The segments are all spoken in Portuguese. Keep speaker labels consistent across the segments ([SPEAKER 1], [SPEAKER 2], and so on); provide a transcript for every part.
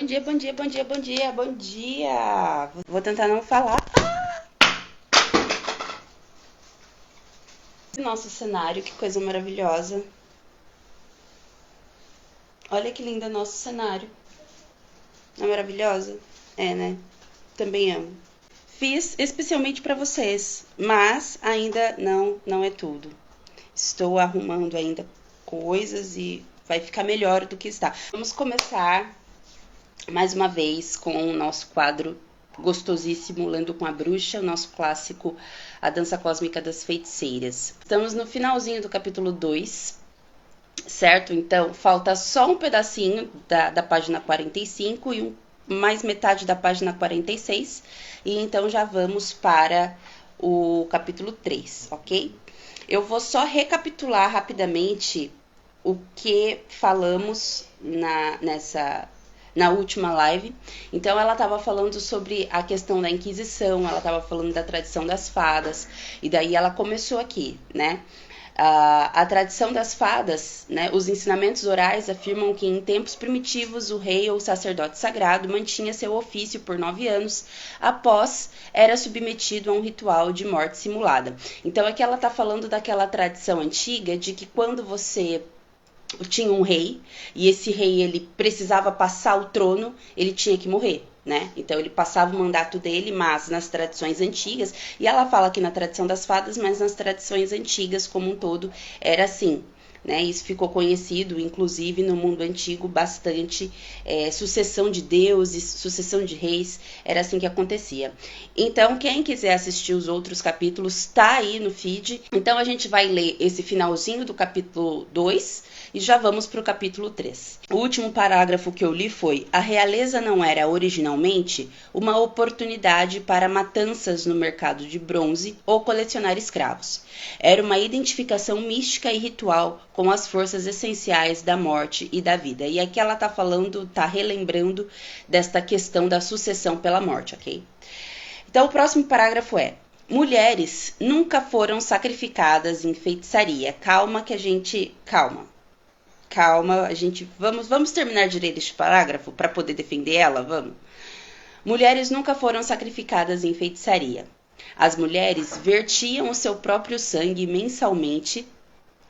[SPEAKER 1] dia, bom dia, bom dia, bom dia, bom dia. Vou tentar não falar. Nosso cenário, que coisa maravilhosa. Olha que lindo nosso cenário. Não é maravilhosa? É, né? Também amo. Fiz especialmente para vocês, mas ainda não é tudo. Estou arrumando ainda coisas e vai ficar melhor do que está. Vamos começar mais uma vez com o nosso quadro gostosíssimo, Lendo com a Bruxa, o nosso clássico A Dança Cósmica das Feiticeiras. Estamos no finalzinho do capítulo 2, certo? Então, falta só um pedacinho da página 45 e mais metade da página 46, e então já vamos para o capítulo 3, ok? Eu vou só recapitular rapidamente o que falamos na última live. Então ela estava falando sobre a questão da Inquisição, ela estava falando da tradição das fadas, e daí ela começou aqui, né? A tradição das fadas, né, os ensinamentos orais afirmam que em tempos primitivos o rei ou sacerdote sagrado mantinha seu ofício por 9 anos, após era submetido a um ritual de morte simulada. Então aqui ela está falando daquela tradição antiga de que quando você tinha um rei, e esse rei ele precisava passar o trono, ele tinha que morrer, né? Então ele passava o mandato dele, mas nas tradições antigas, e ela fala aqui na tradição das fadas, mas nas tradições antigas como um todo era assim, né? Isso ficou conhecido, inclusive no mundo antigo, bastante, sucessão de deuses, sucessão de reis, era assim que acontecia. Então, quem quiser assistir os outros capítulos, tá aí no feed. Então, a gente vai ler esse finalzinho do capítulo 2, e já vamos para o capítulo 3. O último parágrafo que eu li foi: a realeza não era originalmente uma oportunidade para matanças no mercado de bronze ou colecionar escravos. Era uma identificação mística e ritual com as forças essenciais da morte e da vida. E aqui ela está falando, está relembrando desta questão da sucessão pela morte, ok? Então o próximo parágrafo é: mulheres nunca foram sacrificadas em feitiçaria. Calma, a gente vamos terminar direito este parágrafo para poder defender ela, vamos? Mulheres nunca foram sacrificadas em feitiçaria. As mulheres vertiam o seu próprio sangue mensalmente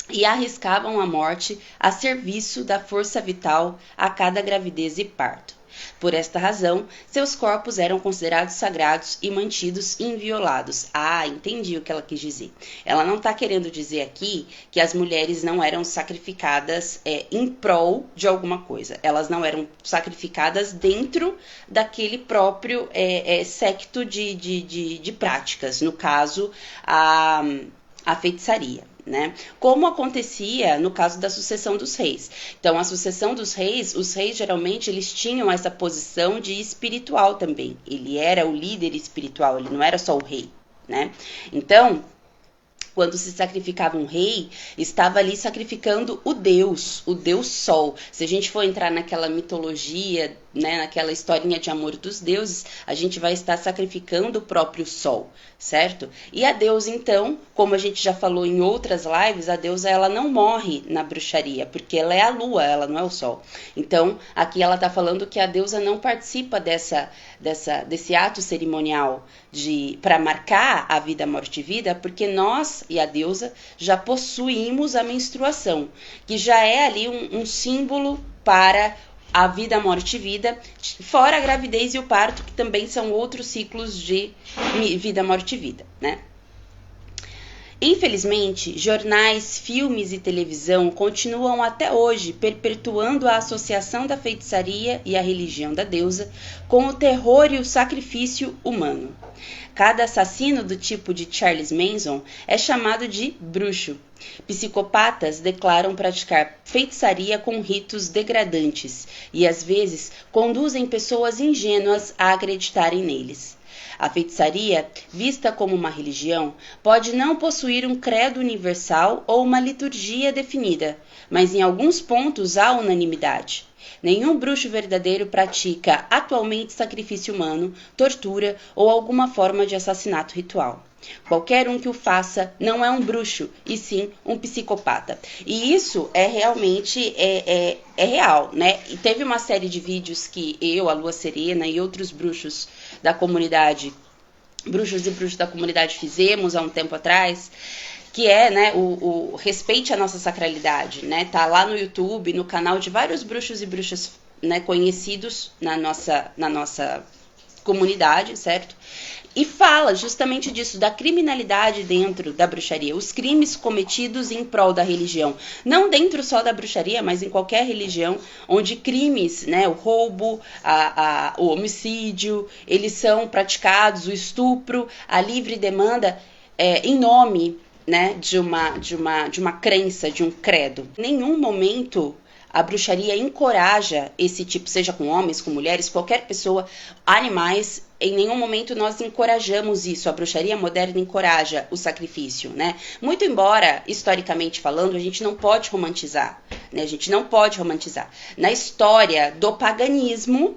[SPEAKER 1] e arriscavam a morte a serviço da força vital a cada gravidez e parto. Por esta razão, seus corpos eram considerados sagrados e mantidos inviolados. Ah, entendi o que ela quis dizer. Ela não está querendo dizer aqui que as mulheres não eram sacrificadas em prol de alguma coisa. Elas não eram sacrificadas dentro daquele próprio séquito de práticas. No caso, a feitiçaria. Né? Como acontecia no caso da sucessão dos reis. Então, a sucessão dos reis, os reis geralmente eles tinham essa posição de espiritual também. Ele era o líder espiritual, ele não era só o rei, né? Então, quando se sacrificava um rei, estava ali sacrificando o Deus Sol. Se a gente for entrar naquela mitologia, né, naquela historinha de amor dos deuses, a gente vai estar sacrificando o próprio Sol, certo? E a deusa, então, como a gente já falou em outras lives, a deusa ela não morre na bruxaria, porque ela é a lua, ela não é o Sol. Então, aqui ela está falando que a deusa não participa desse ato cerimonial para marcar a vida, morte e vida, porque nós e a deusa já possuímos a menstruação, que já é ali um símbolo para a vida, morte e vida, fora a gravidez e o parto, que também são outros ciclos de vida, morte e vida, né? Infelizmente, jornais, filmes e televisão continuam até hoje perpetuando a associação da feitiçaria e a religião da deusa com o terror e o sacrifício humano. Cada assassino do tipo de Charles Manson é chamado de bruxo. Psicopatas declaram praticar feitiçaria com ritos degradantes e, às vezes, conduzem pessoas ingênuas a acreditarem neles. A feitiçaria, vista como uma religião, pode não possuir um credo universal ou uma liturgia definida, mas em alguns pontos há unanimidade. Nenhum bruxo verdadeiro pratica atualmente sacrifício humano, tortura ou alguma forma de assassinato ritual. Qualquer um que o faça não é um bruxo, e sim um psicopata. E isso é realmente real, né? E teve uma série de vídeos que eu, a Lua Serena e outros bruxos da comunidade, bruxos e bruxos da comunidade fizemos há um tempo atrás, que é, né, o respeite a nossa sacralidade, né? Tá lá no YouTube, no canal de vários bruxos e bruxas, né, conhecidos na nossa comunidade, certo? E fala justamente disso, da criminalidade dentro da bruxaria, os crimes cometidos em prol da religião. Não dentro só da bruxaria, mas em qualquer religião, onde crimes, né, o roubo, o homicídio, eles são praticados, o estupro, a livre demanda, em nome, né, de uma crença, de um credo. Em nenhum momento a bruxaria encoraja esse tipo, seja com homens, com mulheres, qualquer pessoa, animais. Em nenhum momento nós encorajamos isso. A bruxaria moderna encoraja o sacrifício, né? Muito embora, historicamente falando, a gente não pode romantizar, né? A gente não pode romantizar. Na história do paganismo,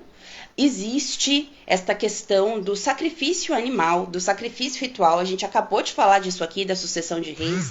[SPEAKER 1] existe esta questão do sacrifício animal, do sacrifício ritual. A gente acabou de falar disso aqui, da sucessão de reis,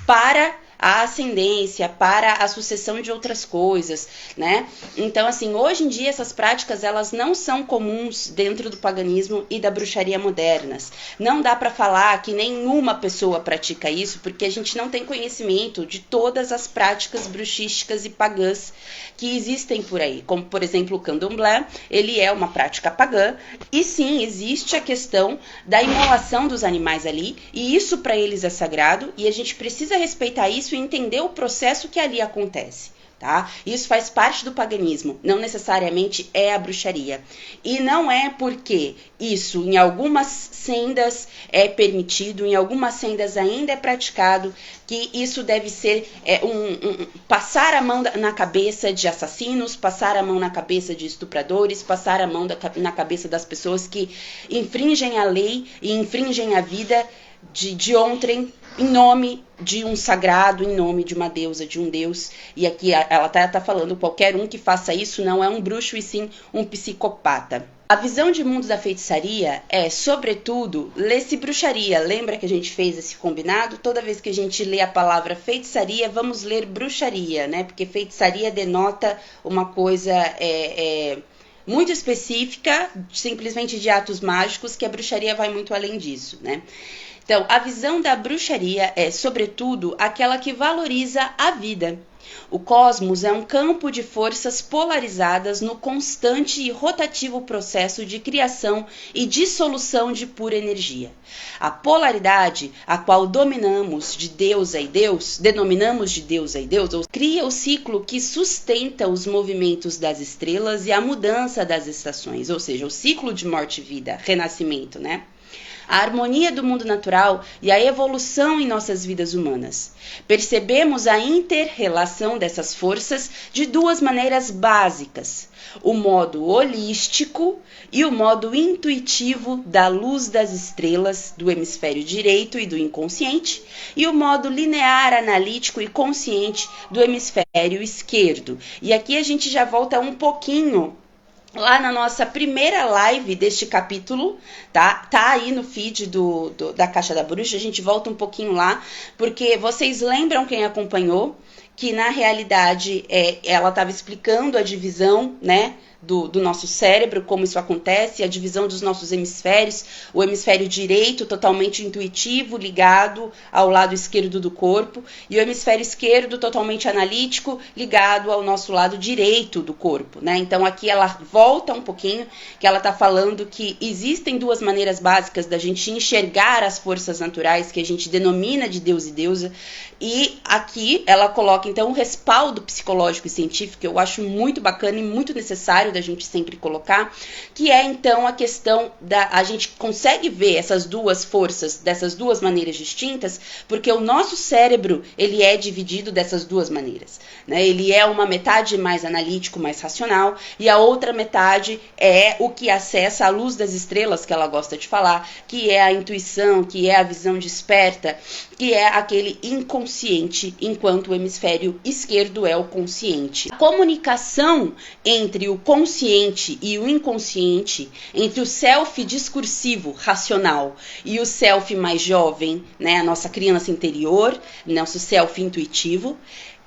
[SPEAKER 1] para a ascendência, para a sucessão de outras coisas, né? Então, assim, hoje em dia essas práticas, elas não são comuns dentro do paganismo e da bruxaria modernas. Não dá para falar que nenhuma pessoa pratica isso, porque a gente não tem conhecimento de todas as práticas bruxísticas e pagãs que existem por aí, como, por exemplo, o candomblé. Ele é uma prática pagã, e sim, existe a questão da imolação dos animais ali, e isso para eles é sagrado, e a gente precisa respeitar isso e entender o processo que ali acontece, tá? Isso faz parte do paganismo, não necessariamente é a bruxaria. E não é porque isso em algumas sendas é permitido, em algumas sendas ainda é praticado, que isso deve ser passar a mão na cabeça de assassinos, passar a mão na cabeça de estupradores, passar a mão na cabeça das pessoas que infringem a lei e infringem a vida de ontem, em nome de um sagrado, em nome de uma deusa, de um deus. E aqui ela tá falando, qualquer um que faça isso não é um bruxo, e sim um psicopata. A visão de mundo da feitiçaria é, sobretudo, lê-se bruxaria. Lembra que a gente fez esse combinado? Toda vez que a gente lê a palavra feitiçaria, vamos ler bruxaria, né? Porque feitiçaria denota uma coisa muito específica, simplesmente de atos mágicos, que a bruxaria vai muito além disso, né? Então, a visão da bruxaria é, sobretudo, aquela que valoriza a vida. O cosmos é um campo de forças polarizadas no constante e rotativo processo de criação e dissolução de pura energia. A polaridade, a qual denominamos de Deus e Deus, ou cria o ciclo que sustenta os movimentos das estrelas e a mudança das estações, ou seja, o ciclo de morte e vida, renascimento, né? A harmonia do mundo natural e a evolução em nossas vidas humanas. Percebemos a inter-relação dessas forças de duas maneiras básicas: o modo holístico e o modo intuitivo da luz das estrelas do hemisfério direito e do inconsciente, e o modo linear, analítico e consciente do hemisfério esquerdo. E aqui a gente já volta um pouquinho lá na nossa primeira live deste capítulo, tá aí no feed da Caixa da Bruxa. A gente volta um pouquinho lá, porque vocês lembram, quem acompanhou, que na realidade ela estava explicando a divisão, né, do nosso cérebro, como isso acontece, a divisão dos nossos hemisférios, o hemisfério direito totalmente intuitivo, ligado ao lado esquerdo do corpo, e o hemisfério esquerdo totalmente analítico, ligado ao nosso lado direito do corpo, né? Então aqui ela volta um pouquinho, que ela está falando que existem duas maneiras básicas da gente enxergar as forças naturais, que a gente denomina de Deus e deusa, e aqui ela coloca então um respaldo psicológico e científico, que eu acho muito bacana e muito necessário da gente sempre colocar, que é então a questão a gente consegue ver essas duas forças dessas duas maneiras distintas, porque o nosso cérebro, ele é dividido dessas duas maneiras, né? Ele é uma metade mais analítico, mais racional, e a outra metade é o que acessa a luz das estrelas, que ela gosta de falar, que é a intuição, que é a visão desperta, e é aquele inconsciente, enquanto o hemisfério esquerdo é o consciente. A comunicação entre o consciente e o inconsciente, entre o self discursivo, racional, e o self mais jovem, né, a nossa criança interior, nosso self intuitivo,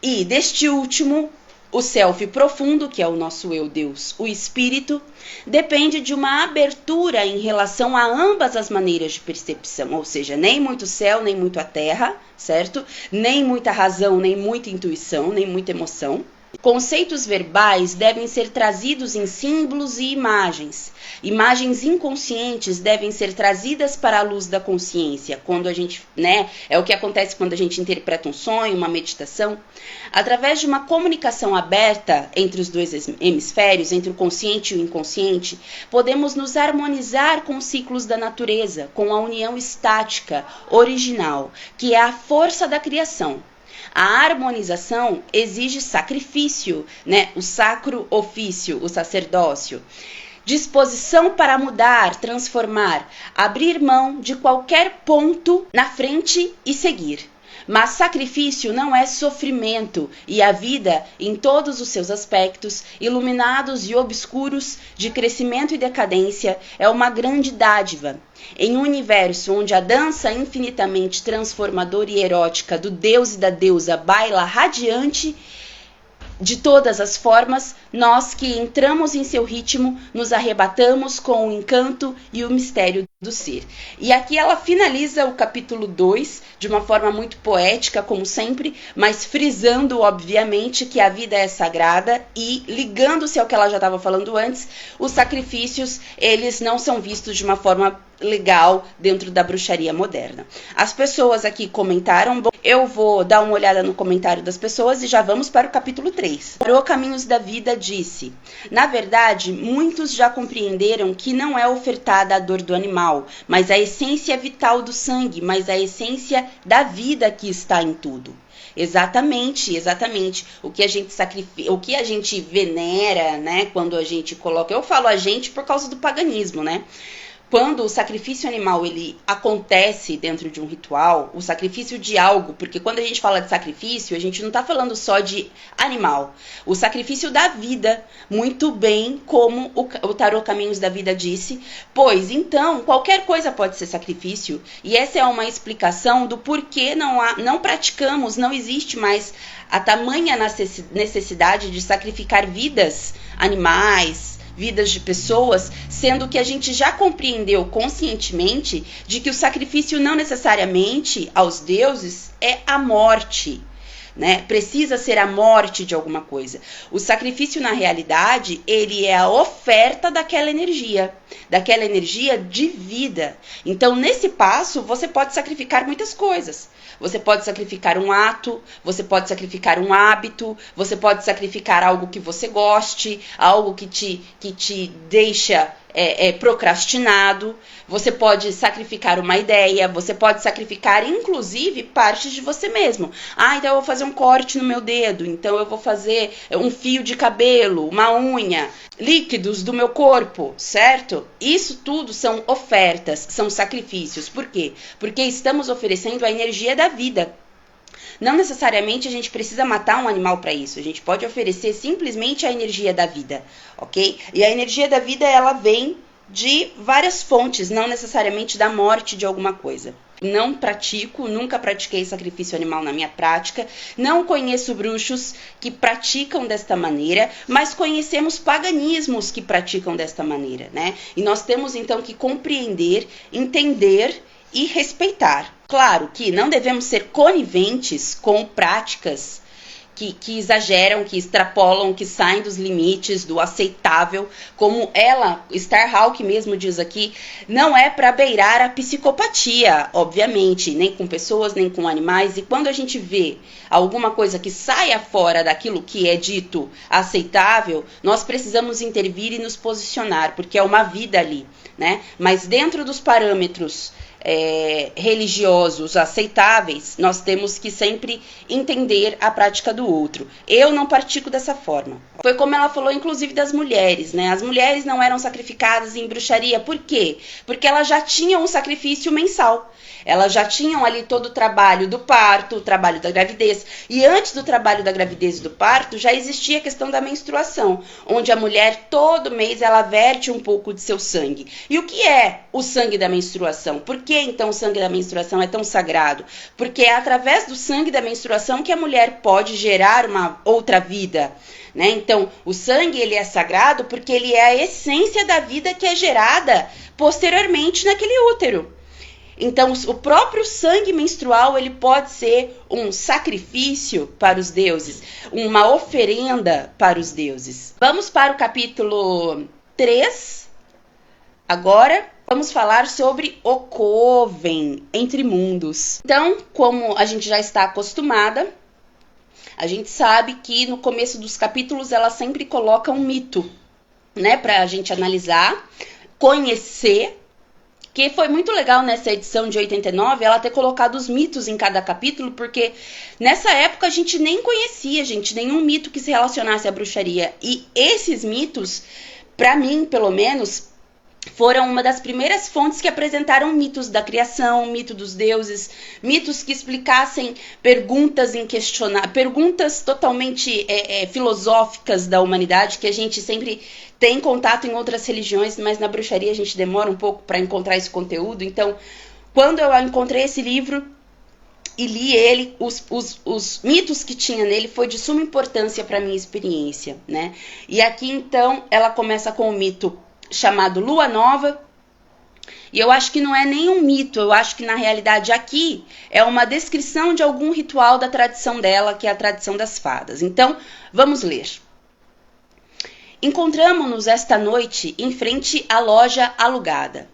[SPEAKER 1] e deste último, o self profundo, que é o nosso eu, Deus, o espírito, depende de uma abertura em relação a ambas as maneiras de percepção, ou seja, nem muito céu, nem muito a terra, certo? Nem muita razão, nem muita intuição, nem muita emoção. Conceitos verbais devem ser trazidos em símbolos e imagens. Imagens inconscientes devem ser trazidas para a luz da consciência, quando a gente, né, é o que acontece quando a gente interpreta um sonho, uma meditação. Através de uma comunicação aberta entre os dois hemisférios, entre o consciente e o inconsciente, podemos nos harmonizar com os ciclos da natureza, com a união estática, original, que é a força da criação. A harmonização exige sacrifício, né? O sacro ofício, o sacerdócio. Disposição para mudar, transformar, abrir mão de qualquer ponto na frente e seguir. Mas sacrifício não é sofrimento, e a vida, em todos os seus aspectos, iluminados e obscuros, de crescimento e decadência, é uma grande dádiva. Em um universo onde a dança infinitamente transformadora e erótica do Deus e da deusa baila radiante de todas as formas, nós que entramos em seu ritmo, nos arrebatamos com o encanto e o mistério do ser. E aqui ela finaliza o capítulo 2 de uma forma muito poética, como sempre, mas frisando, obviamente, que a vida é sagrada e ligando-se ao que ela já estava falando antes, os sacrifícios, eles não são vistos de uma forma legal dentro da bruxaria moderna. As pessoas aqui comentaram, eu vou dar uma olhada no comentário das pessoas e já vamos para o capítulo 3. O Caminhos da Vida disse: na verdade, muitos já compreenderam que não é ofertada a dor do animal, mas a essência vital do sangue, mas a essência da vida que está em tudo. Exatamente. O que a gente sacrifica, o que a gente venera, né, quando a gente coloca, eu falo a gente por causa do paganismo, né? Quando o sacrifício animal ele acontece dentro de um ritual, o sacrifício de algo, porque quando a gente fala de sacrifício, a gente não está falando só de animal. O sacrifício da vida, muito bem como o Tarô Caminhos da Vida disse, pois então qualquer coisa pode ser sacrifício, e essa é uma explicação do porquê não praticamos, não existe mais a tamanha necessidade de sacrificar vidas animais, vidas de pessoas, sendo que a gente já compreendeu conscientemente de que o sacrifício não necessariamente aos deuses é a morte, né? Precisa ser a morte de alguma coisa. O sacrifício, na realidade, ele é a oferta daquela energia de vida. Então, nesse passo, você pode sacrificar muitas coisas. Você pode sacrificar um ato, você pode sacrificar um hábito, você pode sacrificar algo que você goste, algo que te deixa procrastinado, você pode sacrificar uma ideia, você pode sacrificar inclusive partes de você mesmo. Então eu vou fazer um corte no meu dedo, então eu vou fazer um fio de cabelo, uma unha, líquidos do meu corpo, certo? Isso tudo são ofertas, são sacrifícios. Por quê? Porque estamos oferecendo a energia da vida. Não necessariamente a gente precisa matar um animal para isso. A gente pode oferecer simplesmente a energia da vida, ok? E a energia da vida, ela vem de várias fontes, não necessariamente da morte de alguma coisa. Não pratico, nunca pratiquei sacrifício animal na minha prática, não conheço bruxos que praticam desta maneira, mas conhecemos paganismos que praticam desta maneira, né? E nós temos então que compreender, entender e respeitar. Claro que não devemos ser coniventes com práticas que exageram, que extrapolam, que saem dos limites do aceitável, como ela, Starhawk mesmo diz aqui, não é para beirar a psicopatia, obviamente, nem com pessoas, nem com animais, e quando a gente vê alguma coisa que saia fora daquilo que é dito aceitável, nós precisamos intervir e nos posicionar, porque é uma vida ali, né? Mas dentro dos parâmetros religiosos aceitáveis, nós temos que sempre entender a prática do outro. Eu não pratico dessa forma. Foi como ela falou, inclusive, das mulheres, né? As mulheres não eram sacrificadas em bruxaria. Por quê? Porque elas já tinham um sacrifício mensal. Elas já tinham ali todo o trabalho do parto, o trabalho da gravidez. E antes do trabalho da gravidez e do parto, já existia a questão da menstruação, onde a mulher, todo mês, ela verte um pouco de seu sangue. E o que é o sangue da menstruação? Por que, então, o sangue da menstruação é tão sagrado? Porque é através do sangue da menstruação que a mulher pode gerar uma outra vida, né? Então, o sangue, ele é sagrado porque ele é a essência da vida que é gerada posteriormente naquele útero. Então, o próprio sangue menstrual, ele pode ser um sacrifício para os deuses, uma oferenda para os deuses. Vamos para o capítulo 3. Agora, vamos falar sobre o Coven entre mundos. Então, como a gente já está acostumada, a gente sabe que no começo dos capítulos ela sempre coloca um mito, né, para a gente analisar, conhecer. Que foi muito legal nessa edição de 89 ela ter colocado os mitos em cada capítulo, porque nessa época a gente nem conhecia, gente, nenhum mito que se relacionasse à bruxaria. E esses mitos, para mim, pelo menos, foram uma das primeiras fontes que apresentaram mitos da criação, mito dos deuses, mitos que explicassem perguntas perguntas totalmente filosóficas da humanidade, que a gente sempre tem contato em outras religiões, mas na bruxaria a gente demora um pouco para encontrar esse conteúdo. Então, quando eu encontrei esse livro e li ele, os mitos que tinha nele foi de suma importância para a minha experiência, né? E aqui, então, ela começa com o mito chamado Lua Nova, e eu acho que não é nem um mito, eu acho que na realidade aqui é uma descrição de algum ritual da tradição dela, que é a tradição das fadas. Então, vamos ler. Encontramo-nos esta noite em frente à loja alugada.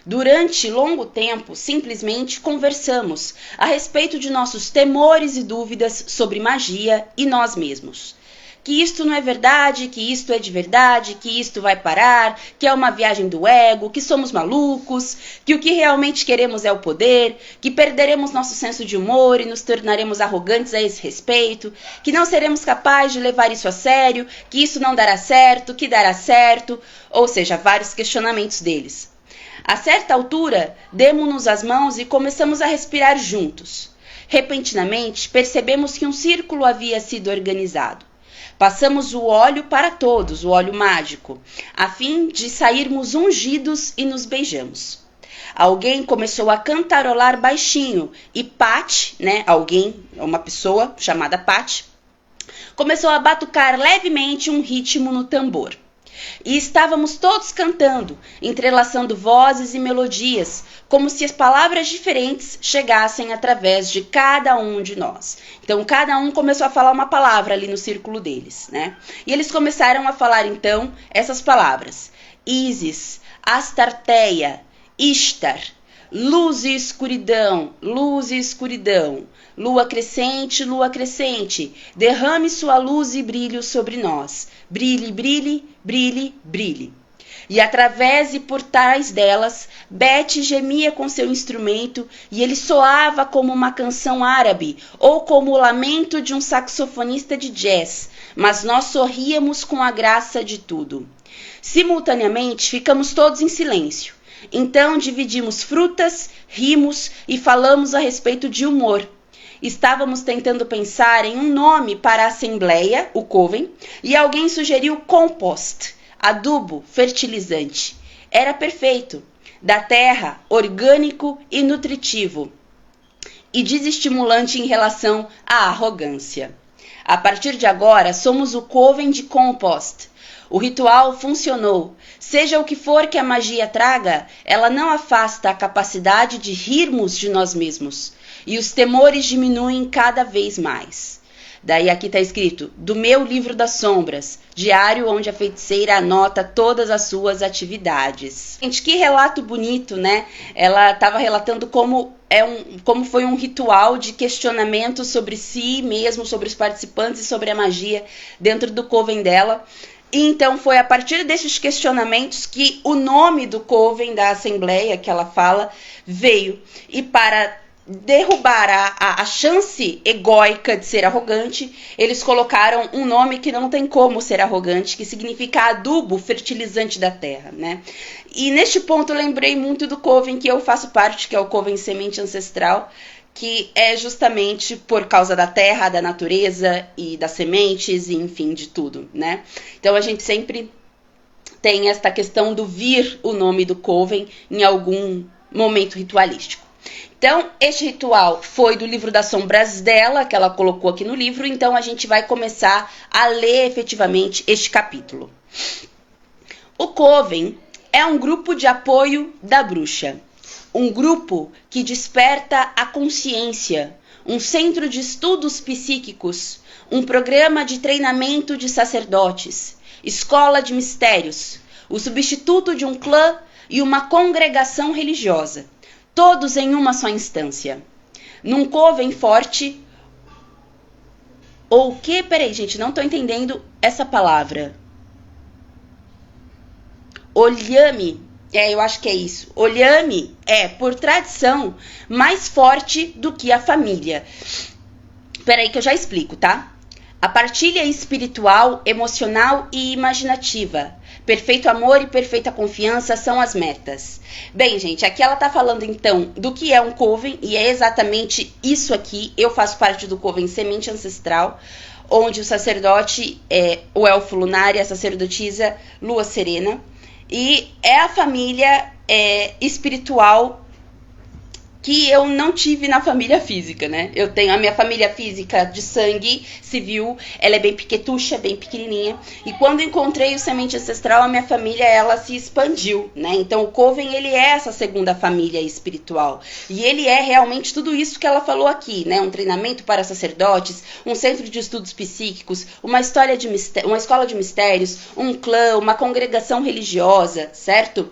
[SPEAKER 1] Durante longo tempo, simplesmente conversamos a respeito de nossos temores e dúvidas sobre magia e nós mesmos. Que isto não é verdade, que isto é de verdade, que isto vai parar, que é uma viagem do ego, que somos malucos, que o que realmente queremos é o poder, que perderemos nosso senso de humor e nos tornaremos arrogantes a esse respeito, que não seremos capazes de levar isso a sério, que isso não dará certo, que dará certo, ou seja, vários questionamentos deles. A certa altura, demos-nos as mãos e começamos a respirar juntos. Repentinamente, percebemos que um círculo havia sido organizado. Passamos o óleo para todos, o óleo mágico, a fim de sairmos ungidos e nos beijamos. Alguém começou a cantarolar baixinho e Pat, né, uma pessoa chamada Pat, começou a batucar levemente um ritmo no tambor. E estávamos todos cantando, entrelaçando vozes e melodias, como se as palavras diferentes chegassem através de cada um de nós. Então, cada um começou a falar uma palavra ali no círculo deles, né? E eles começaram a falar, então, essas palavras. Ísis, Astarteia, Ishtar, luz e escuridão, lua crescente, derrame sua luz e brilho sobre nós. Brilhe, brilhe, brilhe, brilhe. E através e por trás delas, Beth gemia com seu instrumento e ele soava como uma canção árabe ou como o lamento de um saxofonista de jazz, mas nós sorríamos com a graça de tudo. Simultaneamente, ficamos todos em silêncio. Então dividimos frutas, rimos e falamos a respeito de humor. Estávamos tentando pensar em um nome para a assembleia, o Coven, e alguém sugeriu compost, adubo, fertilizante. Era perfeito, da terra, orgânico e nutritivo, e desestimulante em relação à arrogância. A partir de agora, somos o Coven de compost. O ritual funcionou. Seja o que for que a magia traga, ela não afasta a capacidade de rirmos de nós mesmos. E os temores diminuem cada vez mais. Daí aqui está escrito, do meu livro das sombras, diário onde a feiticeira anota todas as suas atividades. Gente, que relato bonito, né? Ela estava relatando como foi um ritual de questionamento sobre si mesmo, sobre os participantes e sobre a magia dentro do coven dela. E então foi a partir desses questionamentos que o nome do coven, da assembleia que ela fala, veio. E para derrubar a chance egóica de ser arrogante, eles colocaram um nome que não tem como ser arrogante, que significa adubo, fertilizante da terra, né? E neste ponto eu lembrei muito do coven que eu faço parte, que é o coven Semente Ancestral, que é justamente por causa da terra, da natureza e das sementes, e enfim, de tudo, né? Então a gente sempre tem esta questão do vir o nome do coven em algum momento ritualístico. Então, este ritual foi do livro das sombras dela, que ela colocou aqui no livro, então a gente vai começar a ler efetivamente este capítulo. O coven é um grupo de apoio da bruxa, um grupo que desperta a consciência, um centro de estudos psíquicos, um programa de treinamento de sacerdotes, escola de mistérios, o substituto de um clã e uma congregação religiosa. Todos em uma só instância. Num coven forte. Ou o que? Peraí, gente, não tô entendendo essa palavra. Olhame. Eu acho que é isso. Olhame é, por tradição, mais forte do que a família. Peraí que eu já explico, tá? A partilha espiritual, emocional e imaginativa. Perfeito amor e perfeita confiança são as metas. Bem, gente, aqui ela tá falando então do que é um coven, e é exatamente isso aqui. Eu faço parte do coven Semente Ancestral, onde o sacerdote é o elfo lunar e a sacerdotisa Lua Serena. E é a família espiritual que eu não tive na família física, né? Eu tenho a minha família física de sangue civil, ela é bem piquetucha, bem pequenininha. E quando encontrei o Semente Ancestral, a minha família, ela se expandiu, né? Então o coven, ele é essa segunda família espiritual. E ele é realmente tudo isso que ela falou aqui, né? Um treinamento para sacerdotes, um centro de estudos psíquicos, uma escola de mistérios, um clã, uma congregação religiosa, certo?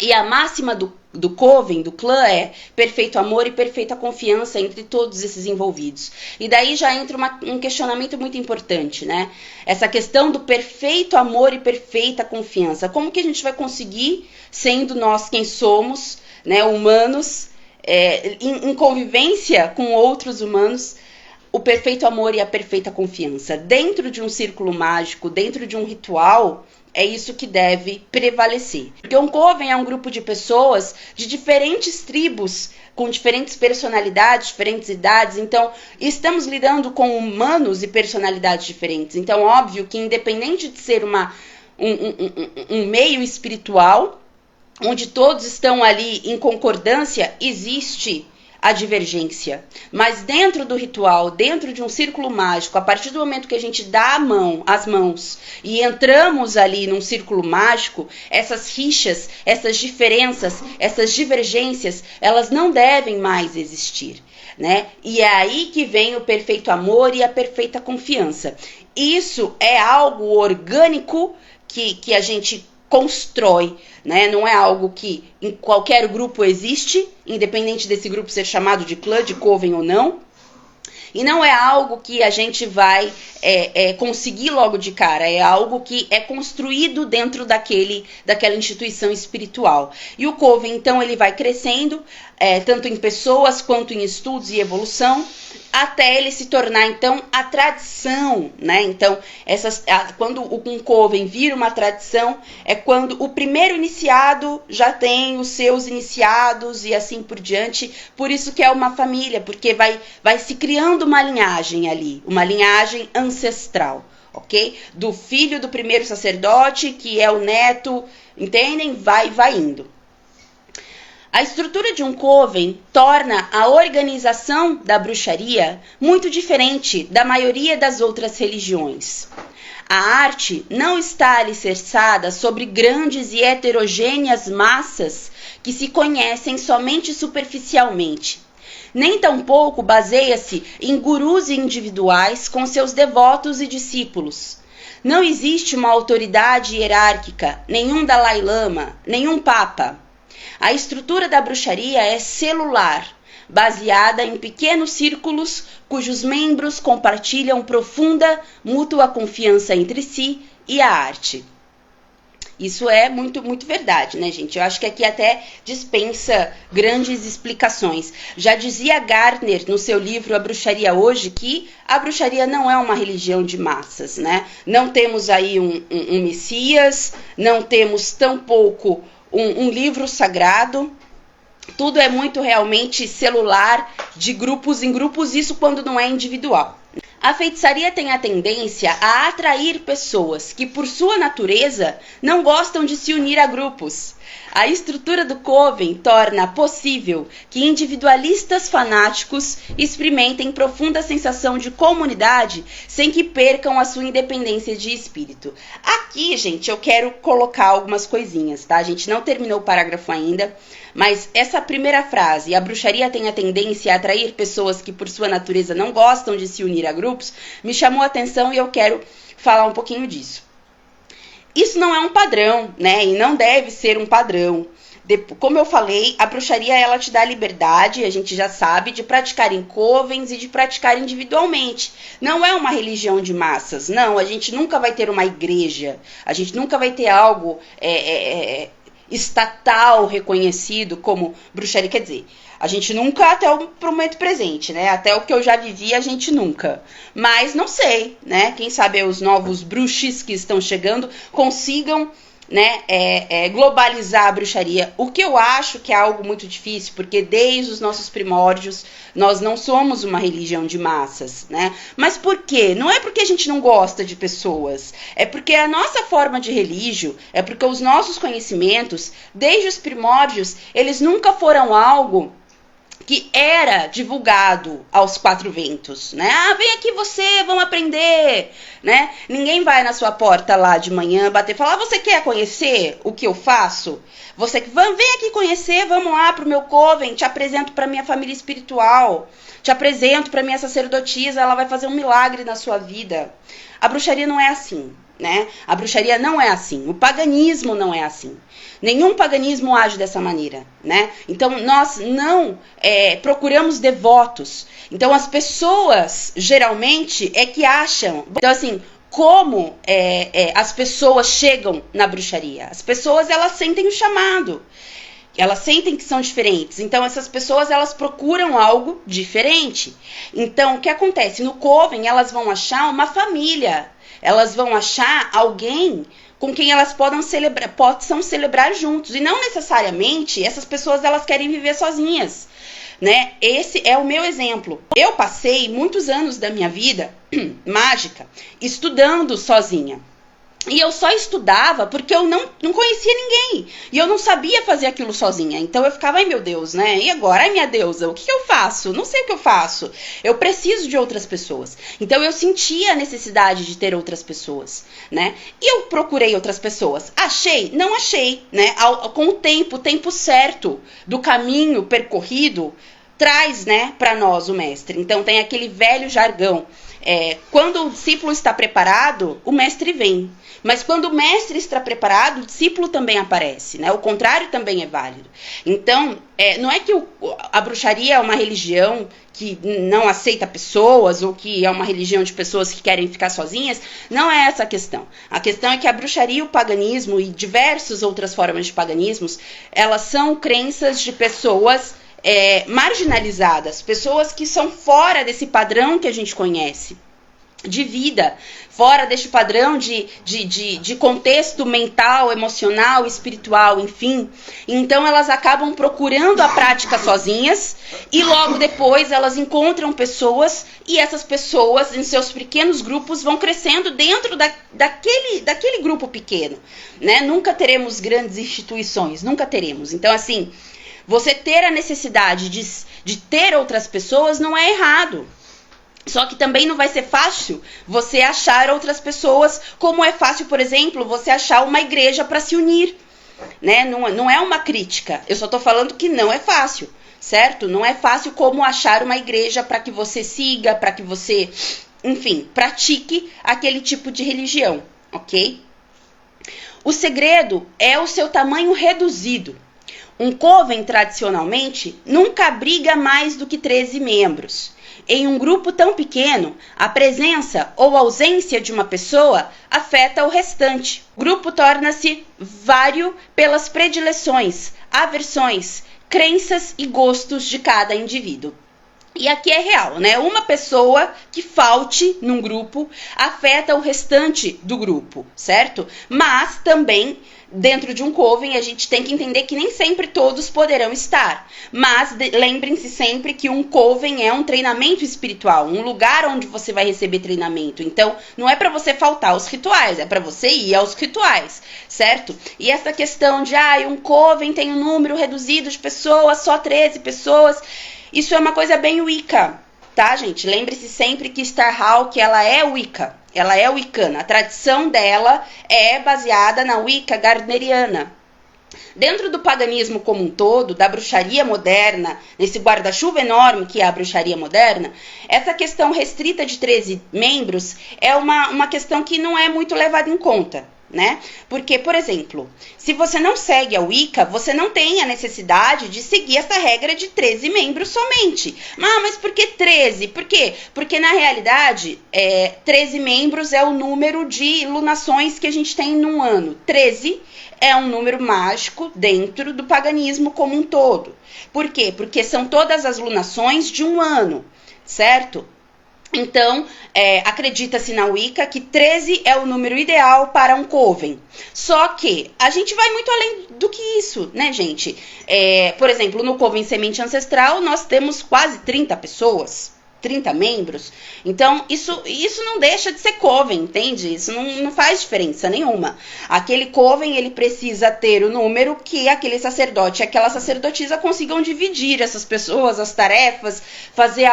[SPEAKER 1] E a máxima do coven, do clã, é perfeito amor e perfeita confiança entre todos esses envolvidos. E daí já entra um questionamento muito importante, né? Essa questão do perfeito amor e perfeita confiança. Como que a gente vai conseguir, sendo nós quem somos, né, humanos, em convivência com outros humanos, o perfeito amor e a perfeita confiança? Dentro de um círculo mágico, dentro de um ritual, é isso que deve prevalecer. Porque um coven é um grupo de pessoas de diferentes tribos, com diferentes personalidades, diferentes idades. Então, estamos lidando com humanos e personalidades diferentes. Então, óbvio que independente de ser um meio espiritual, onde todos estão ali em concordância, existe a divergência. Mas dentro do ritual, dentro de um círculo mágico, a partir do momento que a gente dá as mãos e entramos ali num círculo mágico, essas rixas, essas diferenças, essas divergências, elas não devem mais existir, né? E é aí que vem o perfeito amor e a perfeita confiança. Isso é algo orgânico que a gente constrói, né? Não é algo que em qualquer grupo existe, independente desse grupo ser chamado de clã, de coven ou não. E não é algo que a gente vai conseguir logo de cara, é algo que é construído dentro daquela instituição espiritual. E o coven, então, ele vai crescendo, tanto em pessoas quanto em estudos e evolução, até ele se tornar, então, a tradição, né? Então, quando um coven vira uma tradição, é quando o primeiro iniciado já tem os seus iniciados e assim por diante. Por isso que é uma família, porque vai se criando uma linhagem ali, uma linhagem ancestral, ok? Do filho do primeiro sacerdote, que é o neto, entendem? Vai indo. A estrutura de um coven torna a organização da bruxaria muito diferente da maioria das outras religiões. A arte não está alicerçada sobre grandes e heterogêneas massas que se conhecem somente superficialmente. Nem tampouco baseia-se em gurus individuais com seus devotos e discípulos. Não existe uma autoridade hierárquica, nenhum Dalai Lama, nenhum Papa. A estrutura da bruxaria é celular, baseada em pequenos círculos cujos membros compartilham profunda mútua confiança entre si e a arte. Isso é muito, muito verdade, né, gente? Eu acho que aqui até dispensa grandes explicações. Já dizia Gardner no seu livro A Bruxaria Hoje que a bruxaria não é uma religião de massas, né? Não temos aí um Messias, não temos tampouco um livro sagrado. Tudo é muito realmente celular, de grupos em grupos, isso quando não é individual. A feitiçaria tem a tendência a atrair pessoas que, por sua natureza, não gostam de se unir a grupos. A estrutura do coven torna possível que individualistas fanáticos experimentem profunda sensação de comunidade sem que percam a sua independência de espírito. Aqui, gente, eu quero colocar algumas coisinhas, tá? A gente não terminou o parágrafo ainda, mas essa primeira frase, a bruxaria tem a tendência a atrair pessoas que por sua natureza não gostam de se unir a grupos, me chamou a atenção e eu quero falar um pouquinho disso. Isso não é um padrão, né? E não deve ser um padrão. Como eu falei, a bruxaria ela te dá liberdade, a gente já sabe, de praticar em covens e de praticar individualmente. Não é uma religião de massas, não. A gente nunca vai ter uma igreja, a gente nunca vai ter algo estatal reconhecido como bruxaria. Quer dizer, a gente nunca, até o momento presente, né? Até o que eu já vivi, a gente nunca. Mas não sei, né? Quem sabe os novos bruxes que estão chegando consigam, né, globalizar a bruxaria. O que eu acho que é algo muito difícil, porque desde os nossos primórdios nós não somos uma religião de massas, né? Mas por quê? Não é porque a gente não gosta de pessoas, é porque a nossa forma de religio, é porque os nossos conhecimentos, desde os primórdios, eles nunca foram algo que era divulgado aos quatro ventos, né? Ah, vem aqui você, vamos aprender, né? Ninguém vai na sua porta lá de manhã bater e falar, você quer conhecer o que eu faço? Vem aqui conhecer, vamos lá pro meu coven, te apresento pra minha família espiritual, te apresento pra minha sacerdotisa, ela vai fazer um milagre na sua vida. A bruxaria não é assim, né? A bruxaria não é assim, o paganismo não é assim. Nenhum paganismo age dessa maneira, né? Então, nós não procuramos devotos. Então, as pessoas, geralmente, é que acham... Então, assim, como as pessoas chegam na bruxaria? As pessoas, elas sentem o chamado. Elas sentem que são diferentes. Então, essas pessoas, elas procuram algo diferente. Então, o que acontece? No coven, elas vão achar uma família. Elas vão achar alguém com quem elas possam celebrar juntos. E não necessariamente essas pessoas elas querem viver sozinhas, né? Esse é o meu exemplo. Eu passei muitos anos da minha vida mágica estudando sozinha. E eu só estudava porque eu não conhecia ninguém. E eu não sabia fazer aquilo sozinha. Então eu ficava, ai meu Deus, né? E agora? Ai minha deusa, o que eu faço? Não sei o que eu faço. Eu preciso de outras pessoas. Então eu sentia a necessidade de ter outras pessoas, né? E eu procurei outras pessoas. Achei? Não achei, né? Com o tempo certo do caminho percorrido, traz, né, para nós o mestre. Então tem aquele velho jargão. Quando o discípulo está preparado, o mestre vem. Mas quando o mestre está preparado, o discípulo também aparece, né? O contrário também é válido. Então, não é que a bruxaria é uma religião que não aceita pessoas ou que é uma religião de pessoas que querem ficar sozinhas. Não é essa a questão. A questão é que a bruxaria, o paganismo e diversas outras formas de paganismos, elas são crenças de pessoas marginalizadas, pessoas que são fora desse padrão que a gente conhece de vida, fora deste padrão de contexto mental, emocional, espiritual, enfim. Então elas acabam procurando a prática sozinhas e logo depois elas encontram pessoas e essas pessoas em seus pequenos grupos vão crescendo dentro daquele grupo pequeno, né? Nunca teremos grandes instituições, nunca teremos. Então assim, você ter a necessidade de ter outras pessoas não é errado. Só que também não vai ser fácil você achar outras pessoas, como é fácil, por exemplo, você achar uma igreja para se unir, né? Não é uma crítica, eu só estou falando que não é fácil, certo? Não é fácil como achar uma igreja para que você siga, para que você, enfim, pratique aquele tipo de religião, ok? O segredo é o seu tamanho reduzido. Um coven, tradicionalmente, nunca abriga mais do que 13 membros. Em um grupo tão pequeno, a presença ou ausência de uma pessoa afeta o restante. O grupo torna-se vário pelas predileções, aversões, crenças e gostos de cada indivíduo. E aqui é real, né? Uma pessoa que falte num grupo afeta o restante do grupo, certo? Mas também, dentro de um coven, a gente tem que entender que nem sempre todos poderão estar. Mas lembrem-se sempre que um coven é um treinamento espiritual, um lugar onde você vai receber treinamento. Então, não é para você faltar aos rituais, é para você ir aos rituais, certo? E essa questão de, um coven tem um número reduzido de pessoas, só 13 pessoas... Isso é uma coisa bem Wicca, tá, gente? Lembre-se sempre que Starhawk, ela é Wicca, ela é Wiccana. A tradição dela é baseada na Wicca gardneriana. Dentro do paganismo como um todo, da bruxaria moderna, nesse guarda-chuva enorme que é a bruxaria moderna, essa questão restrita de 13 membros é uma questão que não é muito levada em conta, né? Porque, por exemplo, se você não segue a Wicca, você não tem a necessidade de seguir essa regra de 13 membros somente. Mas por que 13? Por quê? Porque, na realidade, 13 membros é o número de lunações que a gente tem num ano. 13 é um número mágico dentro do paganismo como um todo. Por quê? Porque são todas as lunações de um ano, certo? Então, acredita-se na Wicca que 13 é o número ideal para um coven. Só que a gente vai muito além do que isso, né, gente? Por exemplo, no coven Semente Ancestral, nós temos quase 30 pessoas. 30 membros, então isso não deixa de ser coven, entende? Isso não faz diferença nenhuma. Aquele coven, ele precisa ter o número que aquele sacerdote e aquela sacerdotisa consigam dividir essas pessoas, as tarefas, fazer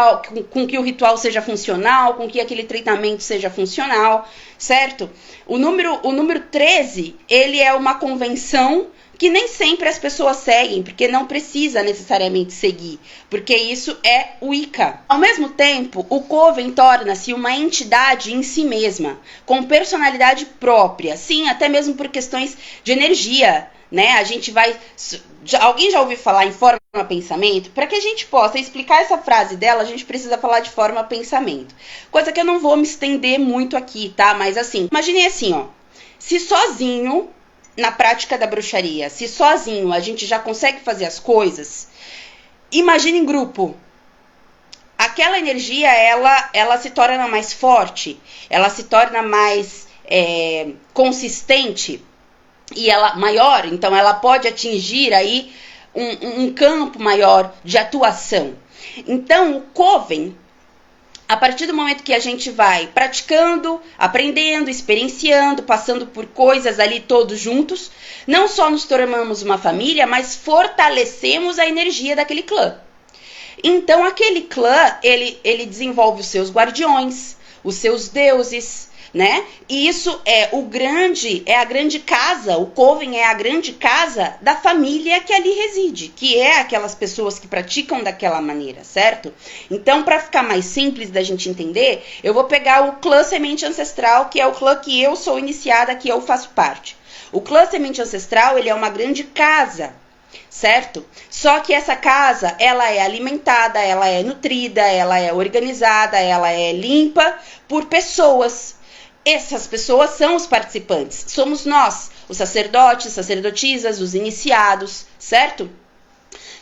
[SPEAKER 1] com que o ritual seja funcional, com que aquele treinamento seja funcional, certo? O número 13, ele é uma convenção que nem sempre as pessoas seguem, porque não precisa necessariamente seguir, porque isso é Wicca. Ao mesmo tempo, o coven torna-se uma entidade em si mesma, com personalidade própria, sim, até mesmo por questões de energia, né? A gente vai... Alguém já ouviu falar em forma pensamento? Para que a gente possa explicar essa frase dela, a gente precisa falar de forma pensamento. Coisa que eu não vou me estender muito aqui, tá? Mas assim, imagine assim, ó. Se sozinho... Na prática da bruxaria, se sozinho a gente já consegue fazer as coisas, imagine em grupo. Aquela energia, ela se torna mais forte, ela se torna mais consistente e ela maior, então ela pode atingir aí um campo maior de atuação. Então, o coven, a partir do momento que a gente vai praticando, aprendendo, experienciando, passando por coisas ali todos juntos, não só nos tornamos uma família, mas fortalecemos a energia daquele clã. Então, aquele clã, ele desenvolve os seus guardiões, os seus deuses, né? E isso é a grande casa, o coven é a grande casa da família que ali reside, que é aquelas pessoas que praticam daquela maneira, certo? Então, para ficar mais simples da gente entender, eu vou pegar o clã Semente Ancestral, que é o clã que eu sou iniciada, que eu faço parte. O clã Semente Ancestral, ele é uma grande casa, certo? Só que essa casa, ela é alimentada, ela é nutrida, ela é organizada, ela é limpa por pessoas. Essas pessoas são os participantes, somos nós, os sacerdotes, sacerdotisas, os iniciados, certo?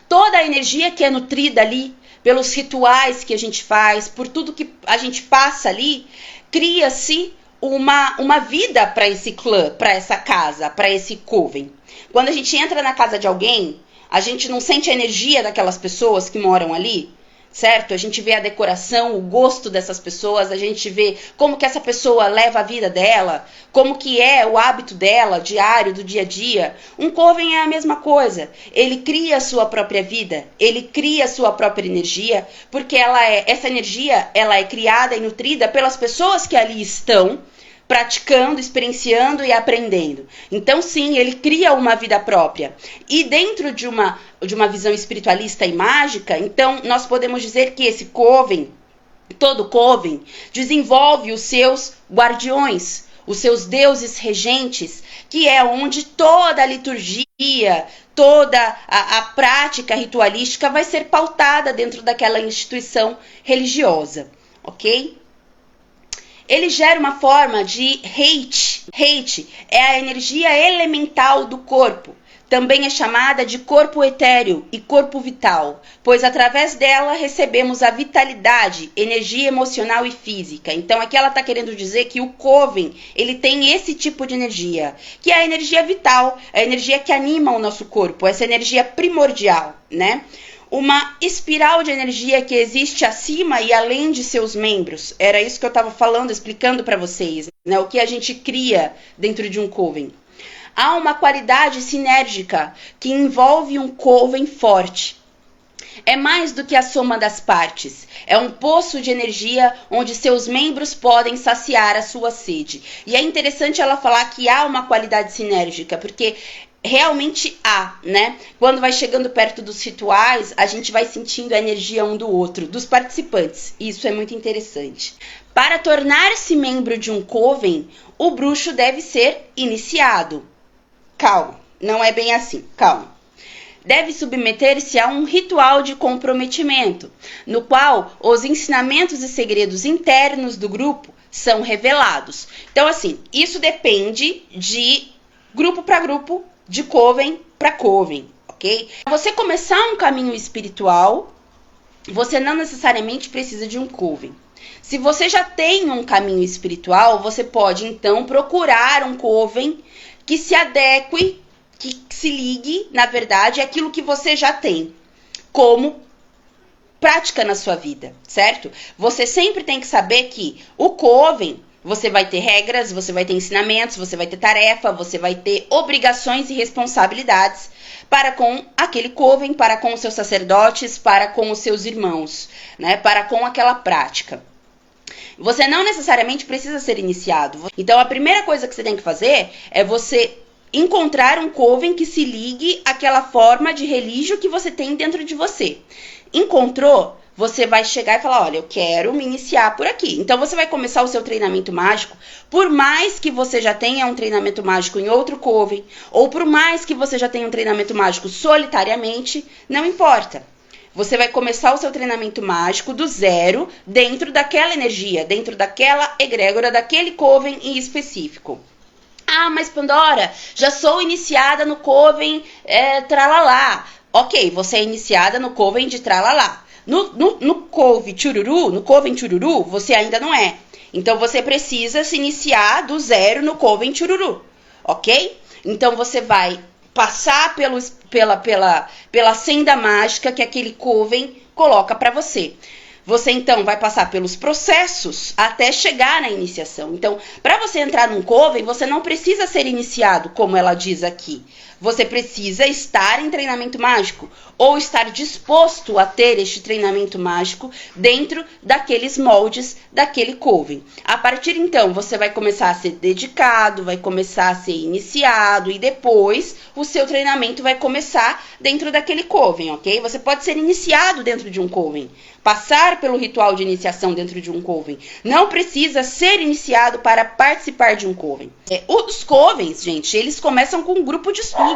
[SPEAKER 1] Toda a energia que é nutrida ali, pelos rituais que a gente faz, por tudo que a gente passa ali, cria-se uma vida para esse clã, para essa casa, para esse coven. Quando a gente entra na casa de alguém, a gente não sente a energia daquelas pessoas que moram ali, certo? A gente vê a decoração, o gosto dessas pessoas, a gente vê como que essa pessoa leva a vida dela, como que é o hábito dela, diário, do dia a dia. Um coven é a mesma coisa. Ele cria a sua própria vida, ele cria a sua própria energia, porque essa energia ela é criada e nutrida pelas pessoas que ali estão, praticando, experienciando e aprendendo. Então, sim, ele cria uma vida própria. E dentro de uma visão espiritualista e mágica, então, nós podemos dizer que esse coven, todo coven, desenvolve os seus guardiões, os seus deuses regentes, que é onde toda a liturgia, toda a prática ritualística vai ser pautada dentro daquela instituição religiosa, ok? Ele gera uma forma de hate. Hate é a energia elemental do corpo. Também é chamada de corpo etéreo e corpo vital, pois através dela recebemos a vitalidade, energia emocional e física. Então aqui ela está querendo dizer que o Coven, ele tem esse tipo de energia, que é a energia vital, a energia que anima o nosso corpo, essa energia primordial, né? Uma espiral de energia que existe acima e além de seus membros. Era isso que eu estava falando, explicando para vocês, né? O que a gente cria dentro de um Coven. Há uma qualidade sinérgica que envolve um Coven forte. É mais do que a soma das partes. É um poço de energia onde seus membros podem saciar a sua sede. E é interessante ela falar que há uma qualidade sinérgica, porque realmente há, né? Quando vai chegando perto dos rituais, a gente vai sentindo a energia um do outro, dos participantes. Isso é muito interessante. Para tornar-se membro de um Coven, o bruxo deve ser iniciado. Calma, não é bem assim, calma. Deve submeter-se a um ritual de comprometimento, no qual os ensinamentos e segredos internos do grupo são revelados. Então, assim, isso depende de grupo para grupo, de Coven para Coven, ok? Para você começar um caminho espiritual, você não necessariamente precisa de um Coven. Se você já tem um caminho espiritual, você pode, então, procurar um Coven que se adeque, que se ligue, na verdade, àquilo que você já tem como prática na sua vida, certo? Você sempre tem que saber que o Coven, você vai ter regras, você vai ter ensinamentos, você vai ter tarefa, você vai ter obrigações e responsabilidades para com aquele Coven, para com os seus sacerdotes, para com os seus irmãos, né? Para com aquela prática. Você não necessariamente precisa ser iniciado. Então, a primeira coisa que você tem que fazer é você encontrar um Coven que se ligue àquela forma de relígio que você tem dentro de você. Encontrou? Você vai chegar e falar, olha, eu quero me iniciar por aqui. Então, você vai começar o seu treinamento mágico, por mais que você já tenha um treinamento mágico em outro Coven, ou por mais que você já tenha um treinamento mágico solitariamente, não importa. Você vai começar o seu treinamento mágico do zero, dentro daquela energia, dentro daquela egrégora, daquele Coven em específico. Ah, mas Pandora, já sou iniciada no Coven tralalá. Ok, você é iniciada no Coven de tralalá. No Coven Chururu, você ainda não é. Então, você precisa se iniciar do zero no Coven Chururu, ok? Então, você vai passar pela senda mágica que aquele Coven coloca para você. Você, então, vai passar pelos processos até chegar na iniciação. Então, para você entrar num Coven, você não precisa ser iniciado, como ela diz aqui. Você precisa estar em treinamento mágico ou estar disposto a ter este treinamento mágico dentro daqueles moldes daquele Coven. A partir, então, você vai começar a ser dedicado, vai começar a ser iniciado e depois o seu treinamento vai começar dentro daquele Coven, ok? Você pode ser iniciado dentro de um Coven, passar pelo ritual de iniciação dentro de um Coven. Não precisa ser iniciado para participar de um Coven. Os Covens, gente, eles começam com um grupo de estudos.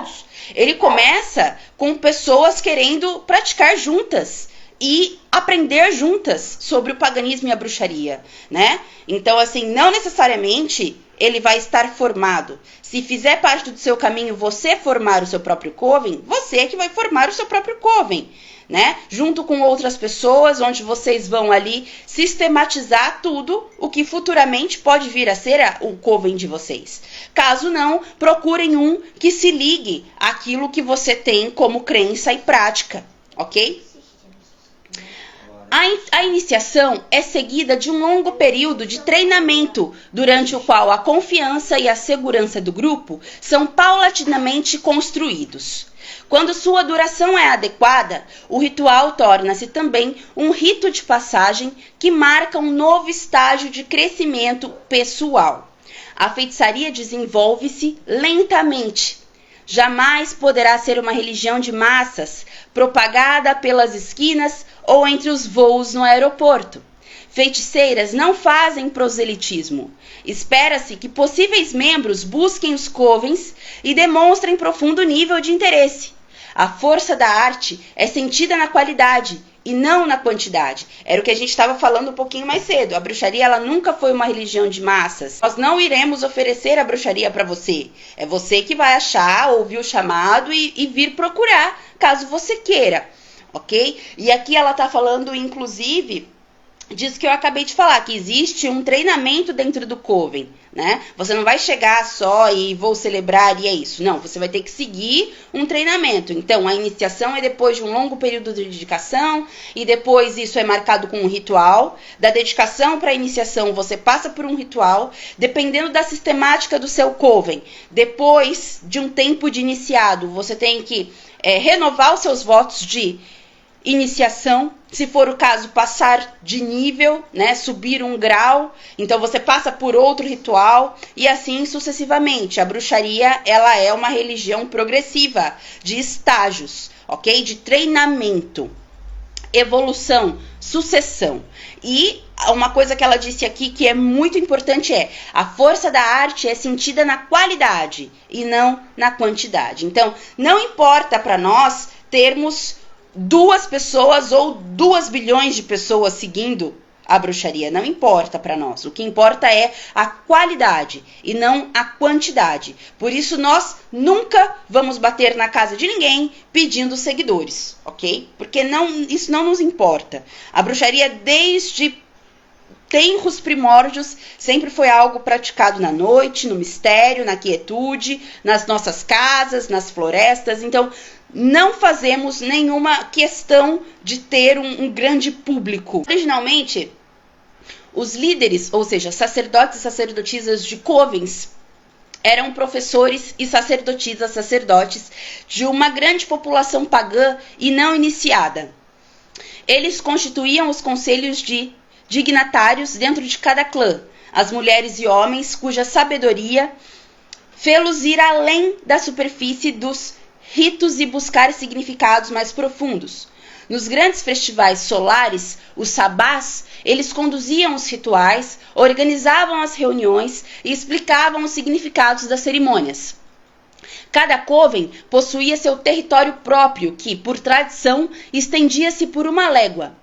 [SPEAKER 1] Ele começa com pessoas querendo praticar juntas e aprender juntas sobre o paganismo e a bruxaria, né? Então, assim, não necessariamente ele vai estar formado. Se fizer parte do seu caminho você formar o seu próprio Coven, você é que vai formar o seu próprio Coven, né? Junto com outras pessoas, onde vocês vão ali sistematizar tudo o que futuramente pode vir a ser o Coven de vocês. Caso não, procurem um que se ligue àquilo que você tem como crença e prática, ok? A iniciação é seguida de um longo período de treinamento, durante o qual a confiança e a segurança do grupo são paulatinamente construídos. Quando sua duração é adequada, o ritual torna-se também um rito de passagem que marca um novo estágio de crescimento pessoal. A feitiçaria desenvolve-se lentamente. Jamais poderá ser uma religião de massas, propagada pelas esquinas ou entre os voos no aeroporto. Feiticeiras não fazem proselitismo. Espera-se que possíveis membros busquem os covens e demonstrem profundo nível de interesse. A força da arte é sentida na qualidade e não na quantidade. Era o que a gente estava falando um pouquinho mais cedo. A bruxaria, ela nunca foi uma religião de massas. Nós não iremos oferecer a bruxaria para você. É você que vai achar, ouvir o chamado e vir procurar, caso você queira, ok? E aqui ela está falando, inclusive, disso que eu acabei de falar, que existe um treinamento dentro do coven, né? Você não vai chegar só e vou celebrar e é isso. Não, você vai ter que seguir um treinamento. Então, a iniciação é depois de um longo período de dedicação e depois isso é marcado com um ritual. Da dedicação para a iniciação, você passa por um ritual, dependendo da sistemática do seu coven. Depois de um tempo de iniciado, você tem que renovar os seus votos de iniciação, se for o caso, passar de nível, né, subir um grau, então você passa por outro ritual e assim sucessivamente. A bruxaria, ela é uma religião progressiva, de estágios, ok? De treinamento, evolução, sucessão. E uma coisa que ela disse aqui que é muito importante é: a força da arte é sentida na qualidade e não na quantidade. Então, não importa para nós termos 2 pessoas ou 2 bilhões de pessoas seguindo a bruxaria, não importa para nós. O que importa é a qualidade e não a quantidade. Por isso nós nunca vamos bater na casa de ninguém pedindo seguidores, ok? Porque isso não nos importa. A bruxaria, desde tempos primórdios, sempre foi algo praticado na noite, no mistério, na quietude, nas nossas casas, nas florestas. Então, não fazemos nenhuma questão de ter um grande público. Originalmente, os líderes, ou seja, sacerdotes e sacerdotisas de covens, eram professores e sacerdotes de uma grande população pagã e não iniciada. Eles constituíam os conselhos de dignatários dentro de cada clã, as mulheres e homens cuja sabedoria fê-los ir além da superfície dos ritos e buscar significados mais profundos. Nos grandes festivais solares, os sabás, eles conduziam os rituais, organizavam as reuniões e explicavam os significados das cerimônias. Cada coven possuía seu território próprio, que, por tradição, estendia-se por uma légua.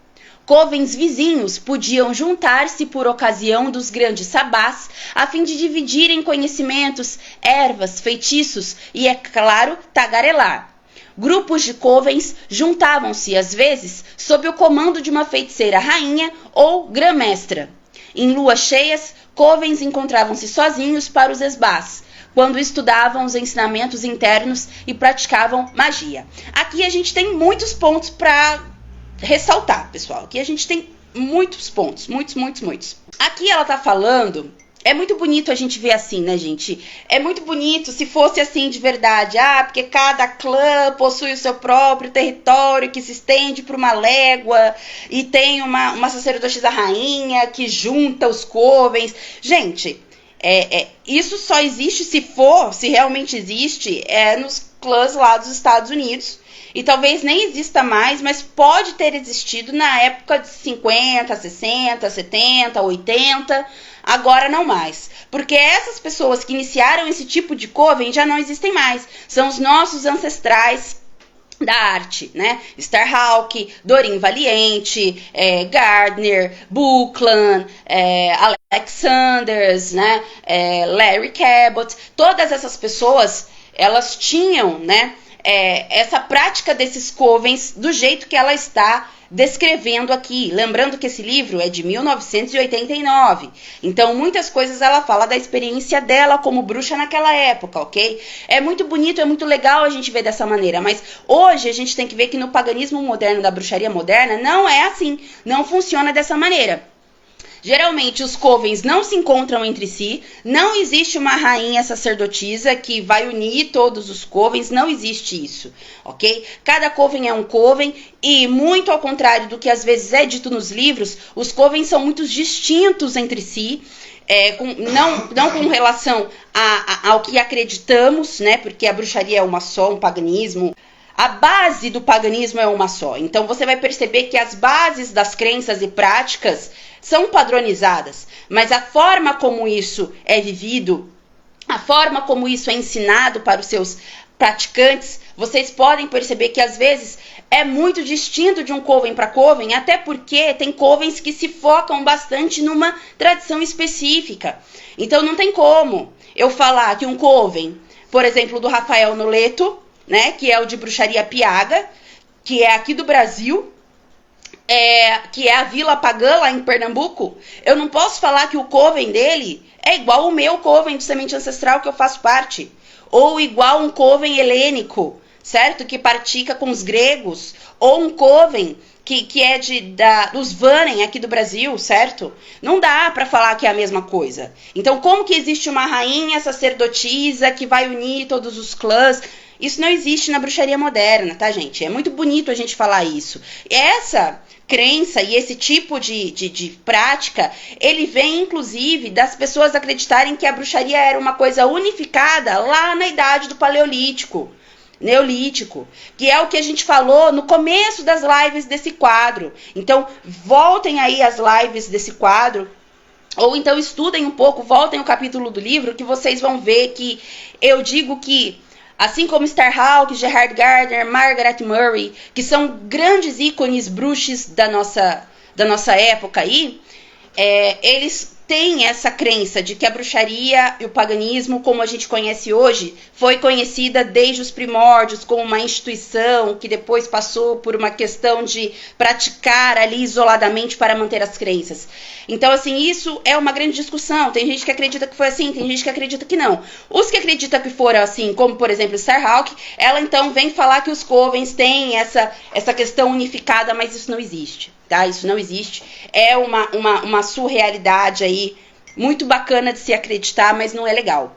[SPEAKER 1] Covens vizinhos podiam juntar-se por ocasião dos grandes sabás, a fim de dividirem conhecimentos, ervas, feitiços e, é claro, tagarelar. Grupos de covens juntavam-se, às vezes, sob o comando de uma feiticeira rainha ou grã-mestra. Em luas cheias, covens encontravam-se sozinhos para os esbás, quando estudavam os ensinamentos internos e praticavam magia. Aqui a gente tem muitos pontos para ressaltar, pessoal. Aqui a gente tem muitos pontos, muitos. Aqui ela tá falando, é muito bonito a gente ver assim, né, gente? É muito bonito se fosse assim de verdade. Porque cada clã possui o seu próprio território que se estende por uma légua e tem uma sacerdotisa rainha que junta os covens. Gente, isso só existe se realmente existe, nos clãs lá dos Estados Unidos. E talvez nem exista mais, mas pode ter existido na época de 50, 60, 70, 80, agora não mais. Porque essas pessoas que iniciaram esse tipo de coven já não existem mais. São os nossos ancestrais da arte, né? Starhawk, Doreen Valiente, Gardner, Buckland, Alex Sanders, né? Larry Cabot. Todas essas pessoas, elas tinham, né, essa prática desses covens do jeito que ela está descrevendo aqui. Lembrando que esse livro é de 1989. Então, muitas coisas ela fala da experiência dela como bruxa naquela época, ok? É muito bonito, é muito legal a gente ver dessa maneira. Mas hoje a gente tem que ver que no paganismo moderno, da bruxaria moderna, não é assim. Não funciona dessa maneira. Geralmente os covens não se encontram entre si, não existe uma rainha sacerdotisa que vai unir todos os covens, não existe isso, ok? Cada coven é um coven e, muito ao contrário do que às vezes é dito nos livros, os covens são muito distintos entre si, não com relação ao que acreditamos, né? Porque a bruxaria é uma só, um paganismo. A base do paganismo é uma só. Então você vai perceber que as bases das crenças e práticas são padronizadas, mas a forma como isso é vivido, a forma como isso é ensinado para os seus praticantes, vocês podem perceber que às vezes é muito distinto de um coven para coven, até porque tem covens que se focam bastante numa tradição específica. Então não tem como eu falar que um coven, por exemplo, do Rafael Noleto, né, que é o de Bruxaria Piaga, que é aqui do Brasil, que é a Vila Pagã, lá em Pernambuco, eu não posso falar que o coven dele é igual o meu coven de semente ancestral que eu faço parte, ou igual um coven helênico, certo? Que pratica com os gregos, ou um coven que é dos Vanen aqui do Brasil, certo? Não dá para falar que é a mesma coisa. Então, como que existe uma rainha sacerdotisa que vai unir todos os clãs? Isso não existe na bruxaria moderna, tá, gente? É muito bonito a gente falar isso. Essa crença e esse tipo de prática, ele vem, inclusive, das pessoas acreditarem que a bruxaria era uma coisa unificada lá na idade do Paleolítico, Neolítico, que é o que a gente falou no começo das lives desse quadro. Então, voltem aí as lives desse quadro, ou então estudem um pouco, voltem o capítulo do livro, que vocês vão ver que eu digo que, assim como Starhawk, Gerhard Gardner, Margaret Murray, que são grandes ícones bruxos da nossa época aí, eles têm essa crença de que a bruxaria e o paganismo, como a gente conhece hoje, foi conhecida desde os primórdios como uma instituição que depois passou por uma questão de praticar ali isoladamente para manter as crenças. Então, assim, isso é uma grande discussão. Tem gente que acredita que foi assim, tem gente que acredita que não. Os que acreditam que foram assim, como por exemplo Starhawk, ela então vem falar que os covens têm essa questão unificada, mas isso não existe. Tá? Isso não existe. É uma surrealidade aí, muito bacana de se acreditar, mas não é legal.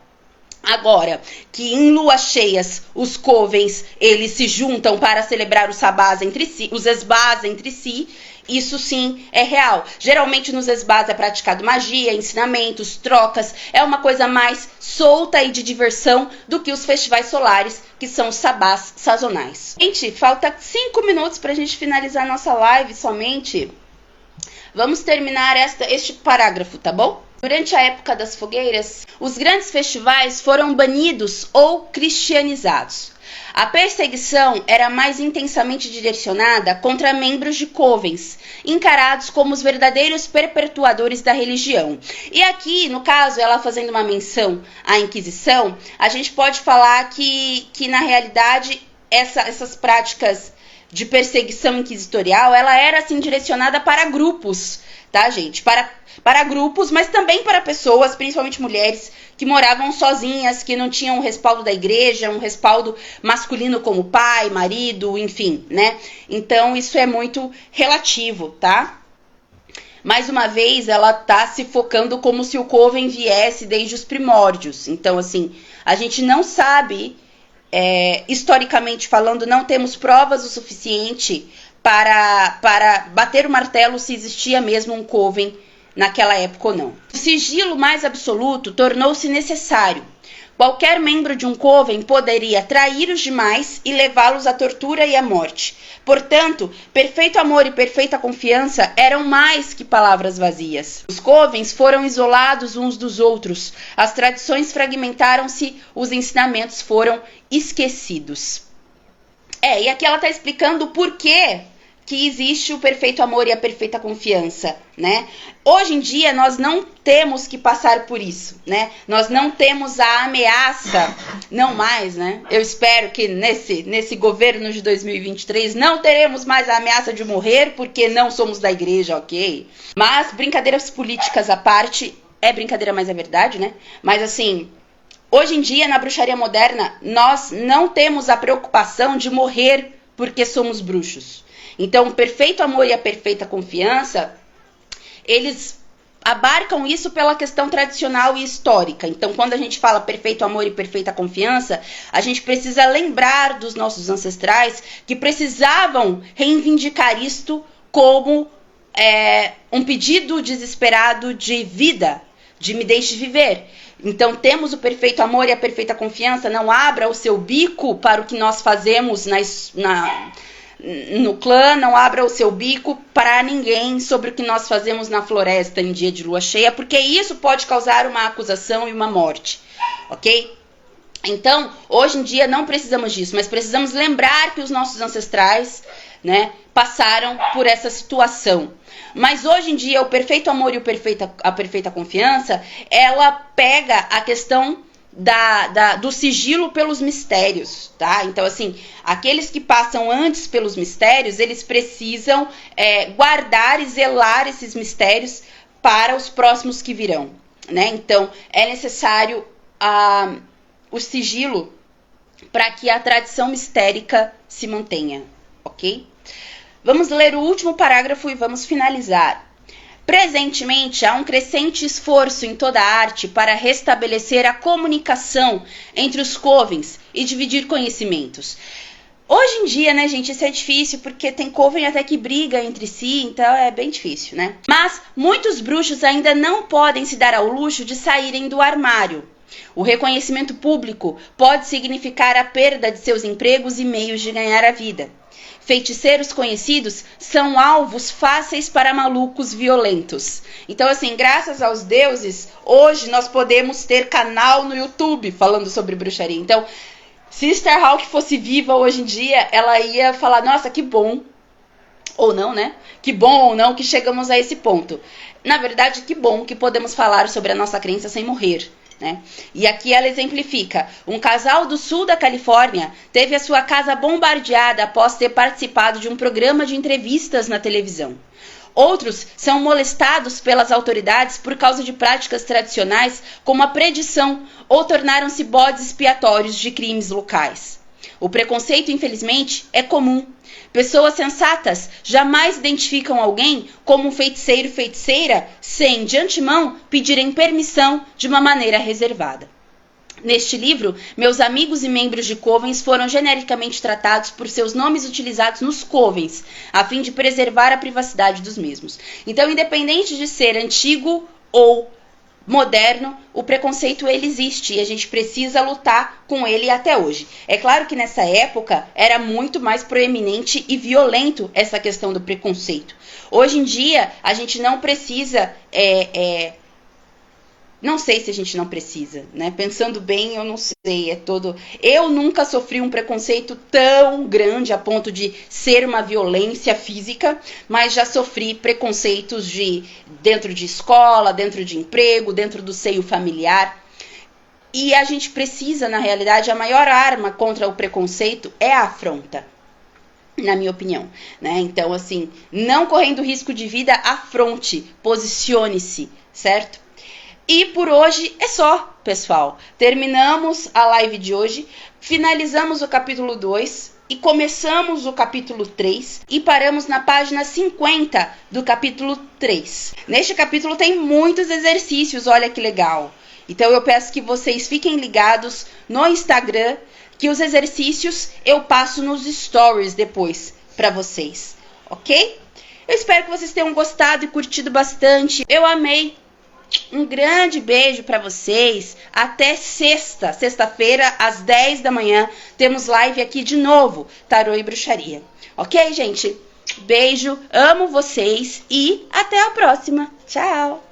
[SPEAKER 1] Agora, que em luas cheias os covens, eles se juntam para celebrar os sabás entre si, os esbás entre si, isso sim é real. Geralmente nos esbás é praticado magia, ensinamentos, trocas, é uma coisa mais solta e de diversão do que os festivais solares, que são os sabás sazonais. Gente, falta 5 minutos para a gente finalizar nossa live somente. Vamos terminar este parágrafo, tá bom? Durante a época das fogueiras, os grandes festivais foram banidos ou cristianizados. A perseguição era mais intensamente direcionada contra membros de covens, encarados como os verdadeiros perpetuadores da religião. E aqui, no caso, ela fazendo uma menção à Inquisição, a gente pode falar que na realidade, essas práticas de perseguição inquisitorial, ela era assim direcionada para grupos, tá, gente? Para grupos, mas também para pessoas, principalmente mulheres, que moravam sozinhas, que não tinham o respaldo da igreja, um respaldo masculino como pai, marido, enfim, né? Então, isso é muito relativo, tá? Mais uma vez, ela tá se focando como se o coven viesse desde os primórdios. Então, assim, a gente não sabe, historicamente falando, não temos provas o suficiente para bater o martelo se existia mesmo um coven naquela época ou não. O sigilo mais absoluto tornou-se necessário. Qualquer membro de um coven poderia trair os demais e levá-los à tortura e à morte. Portanto, perfeito amor e perfeita confiança eram mais que palavras vazias. Os covens foram isolados uns dos outros, as tradições fragmentaram-se, os ensinamentos foram esquecidos. E aqui ela está explicando o porquê que existe o perfeito amor e a perfeita confiança, né? Hoje em dia, nós não temos que passar por isso, né? Nós não temos a ameaça, não mais, né? Eu espero que nesse governo de 2023 não teremos mais a ameaça de morrer porque não somos da igreja, ok? Mas, brincadeiras políticas à parte, é brincadeira, mas é verdade, né? Mas, assim, hoje em dia, na bruxaria moderna, nós não temos a preocupação de morrer porque somos bruxos. Então, o perfeito amor e a perfeita confiança, eles abarcam isso pela questão tradicional e histórica. Então, quando a gente fala perfeito amor e perfeita confiança, a gente precisa lembrar dos nossos ancestrais que precisavam reivindicar isto como um pedido desesperado de vida, de me deixe viver. Então, temos o perfeito amor e a perfeita confiança. Não abra o seu bico para o que nós fazemos no clã, não abra o seu bico para ninguém sobre o que nós fazemos na floresta em dia de lua cheia, porque isso pode causar uma acusação e uma morte, ok? Então, hoje em dia não precisamos disso, mas precisamos lembrar que os nossos ancestrais, né, passaram por essa situação. Mas hoje em dia o perfeito amor e a perfeita confiança, ela pega a questão do sigilo pelos mistérios, tá? Então, assim, aqueles que passam antes pelos mistérios, eles precisam guardar e zelar esses mistérios para os próximos que virão, né? Então, é necessário o sigilo para que a tradição mistérica se mantenha, ok? Vamos ler o último parágrafo e vamos finalizar. Presentemente, há um crescente esforço em toda a arte para restabelecer a comunicação entre os covens e dividir conhecimentos. Hoje em dia, né, gente, isso é difícil porque tem coven até que briga entre si, então é bem difícil, né? Mas muitos bruxos ainda não podem se dar ao luxo de saírem do armário. O reconhecimento público pode significar a perda de seus empregos e meios de ganhar a vida. Feiticeiros conhecidos são alvos fáceis para malucos violentos. Então, assim, graças aos deuses, hoje nós podemos ter canal no YouTube falando sobre bruxaria. Então, se Starhawk fosse viva hoje em dia, ela ia falar, nossa, que bom. Ou não, né? Que bom ou não que chegamos a esse ponto. Na verdade, que bom que podemos falar sobre a nossa crença sem morrer. Né? E aqui ela exemplifica. Um casal do sul da Califórnia teve a sua casa bombardeada após ter participado de um programa de entrevistas na televisão. Outros são molestados pelas autoridades por causa de práticas tradicionais como a predição ou tornaram-se bodes expiatórios de crimes locais. O preconceito, infelizmente, é comum. Pessoas sensatas jamais identificam alguém como um feiticeiro ou feiticeira sem, de antemão, pedirem permissão de uma maneira reservada. Neste livro, meus amigos e membros de covens foram genericamente tratados por seus nomes utilizados nos covens, a fim de preservar a privacidade dos mesmos. Então, independente de ser antigo ou moderno, o preconceito ele existe e a gente precisa lutar com ele até hoje. É claro que nessa época era muito mais proeminente e violento essa questão do preconceito. Hoje em dia a gente não precisa, não sei se a gente não precisa, né? Pensando bem, eu não sei, eu nunca sofri um preconceito tão grande a ponto de ser uma violência física, mas já sofri preconceitos dentro de escola, dentro de emprego, dentro do seio familiar. E a gente precisa, na realidade, a maior arma contra o preconceito é a afronta, na minha opinião, né? Então, assim, não correndo risco de vida, afronte, posicione-se, certo? E por hoje é só, pessoal. Terminamos a live de hoje, finalizamos o capítulo 2 e começamos o capítulo 3 e paramos na página 50 do capítulo 3. Neste capítulo tem muitos exercícios, olha que legal. Então eu peço que vocês fiquem ligados no Instagram, que os exercícios eu passo nos stories depois para vocês, ok? Eu espero que vocês tenham gostado e curtido bastante. Eu amei. Um grande beijo para vocês. Até sexta-feira, às 10 da manhã, temos live aqui de novo, Tarô e Bruxaria. Ok, gente? Beijo, amo vocês e até a próxima. Tchau!